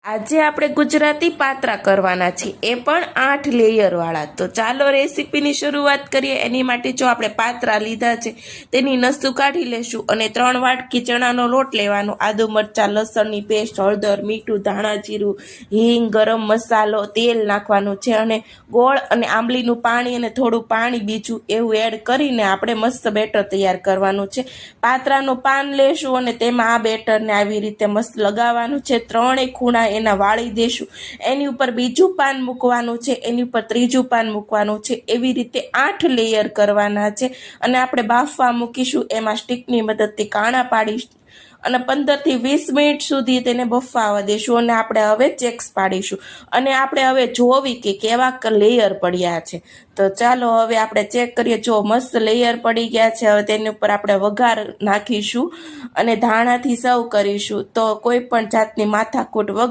આજે આપણે ગુજરાતી પાત્રા કરવાના છીએ, એ પણ 8 લેયર વાળા। તો ચાલો રેસીપીની શરૂઆત કરીએ। એની માટે જો આપણે પાત્રા લીધા છે તેની નસું કાઢી લેશું અને 3 વાટકી ચણાનો લોટ લેવાનો, આદુ મરચાં લસણની પેસ્ટ, હળદર, મીઠું, ધાણા જીરું, હિંગ, ગરમ મસાલો, તેલ નાખવાનું છે અને ગોળ અને આંબલીનું પાણી અને થોડું પાણી બીજું એવું એડ કરીને આપણે મસ્ત બેટર તૈયાર કરવાનું છે। પાત્રાનું પાન લેશું અને તેમાં આ બેટરને આવી રીતે મસ્ત લગાવવાનું છે। 3 ખૂણા એના વાળી દેશું, એની ઉપર બીજું પાન મૂકવાનું છે, એની ઉપર ત્રીજું પાન મૂકવાનું છે। એવી રીતે 8 લેયર કરવાના છે અને આપણે બાફવા મૂકીશું। એમાં સ્ટીકની મદદથી કાણા પાડીશું અને 15 થી 20 મિનિટ સુધી તેને બફાવા દેશું અને આપણે હવે ચેક્સ પાડીશું અને આપણે હવે જોવી કે કેવા લેયર પડ્યા છે। તો ચાલો હવે આપણે ચેક કરીએ। જો મસ્ત લેયર પડી ગયા છે, હવે તેની ઉપર આપણે વઘાર નાખીશું અને ધાણાથી સર્વ કરીશું। તો કોઈ પણ જાતની માથાકૂટ વગર